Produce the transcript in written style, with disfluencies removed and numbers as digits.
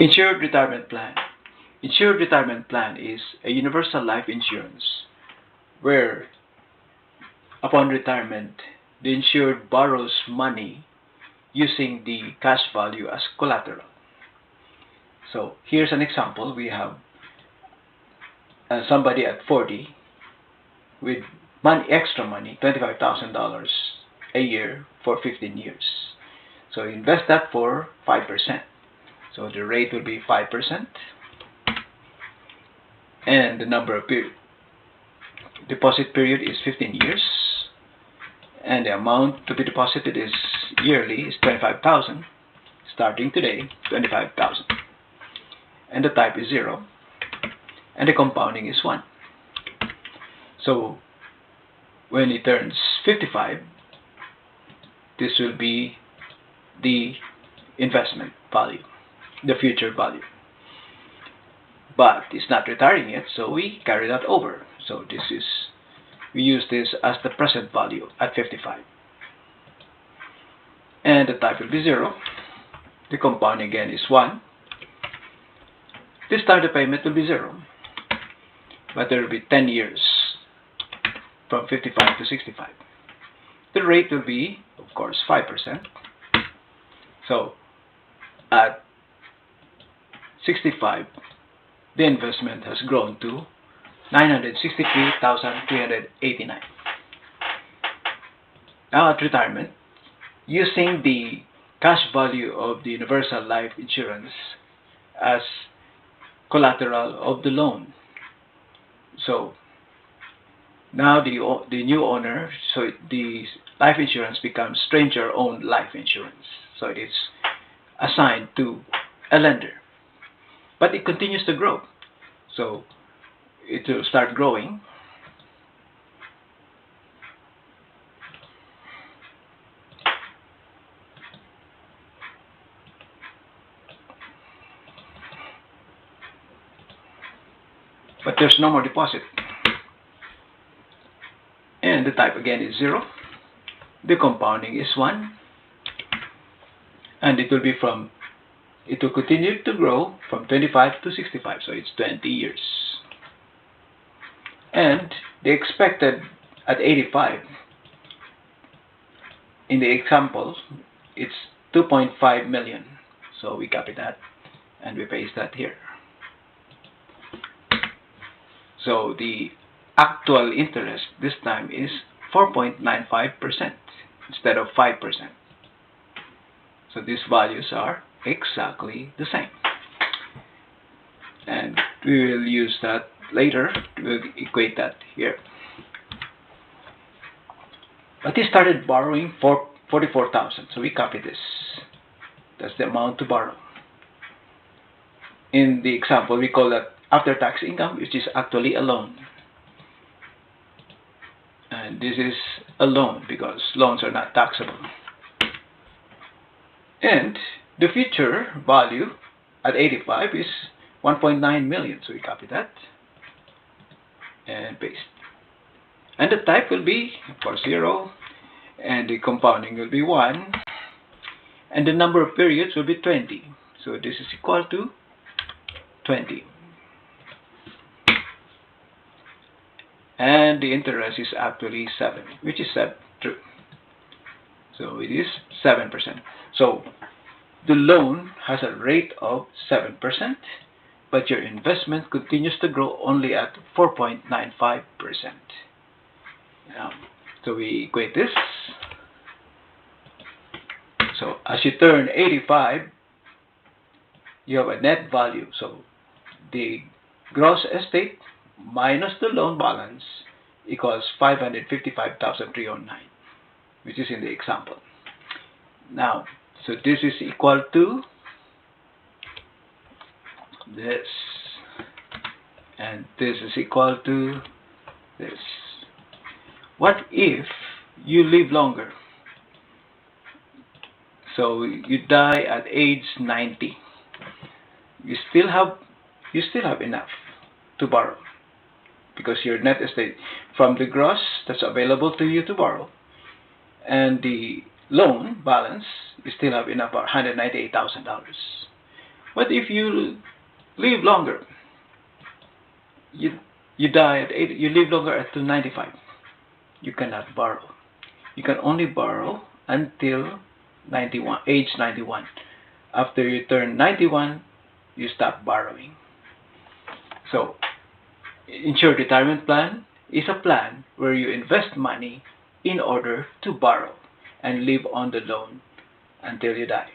Insured Retirement Plan. Insured Retirement Plan is a universal life insurance where, upon retirement, the insured borrows money using the cash value as collateral. So here's an example. We have somebody at 40 with extra money, $25,000 a year for 15 years. So invest that for 5%. So the rate will be 5%, and the number of deposit period is 15 years, and the amount to be deposited is yearly is 25,000. Starting today, 25,000, and the type is 0, and the compounding is 1. So when he turns 55, this will be the investment value, the future value. But it's not retiring yet, so we carry that over. So we use this as the present value at 55. And the type will be 0. The compounding again is 1. This time the payment will be 0. But there will be 10 years from 55 to 65. The rate will be, of course, 5%. So at 65, the investment has grown to $963,389. Now at retirement, using the cash value of the universal life insurance as collateral of the loan. So now the new owner, so the life insurance becomes stranger-owned life insurance. So it is assigned to a lender. But it continues to grow. So it will start growing. But there's no more deposit. And the type again is 0. The compounding is 1. And it will continue to grow from 25 to 65, so it's 20 years. And the expected at 85, in the example, it's 2.5 million. So we copy that and we paste that here. So the actual interest this time is 4.95% instead of 5%. So these values are exactly the same. And we will use that later to equate that here. But he started borrowing for 44,000. So we copy this. That's the amount to borrow. In the example, we call that after-tax income, which is actually a loan. And this is a loan because loans are not taxable. And the future value at 85 is 1.9 million. So we copy that and paste. And the type will be, of course, 0. And the compounding will be 1. And the number of periods will be 20. So this is equal to 20. And the interest is actually 7, which is true. So it is 7%. So the loan has a rate of 7%, but your investment continues to grow only at 4.95%. So we equate this. So as you turn 85, you have a net value. So the gross estate minus the loan balance equals 555,309, which is in the example. Now, so this is equal to this, and this is equal to this. What if you live longer? So you die at age 90. You still have enough to borrow, because your net estate from the gross that's available to you to borrow and the loan balance, you still have enough, $198,000. But if you live longer, you die at 80, you live longer at 95, you cannot borrow. You can only borrow until 91, age 91. After you turn 91, you stop borrowing. So, Insured Retirement Plan is a plan where you invest money in order to borrow and live on the loan until you die.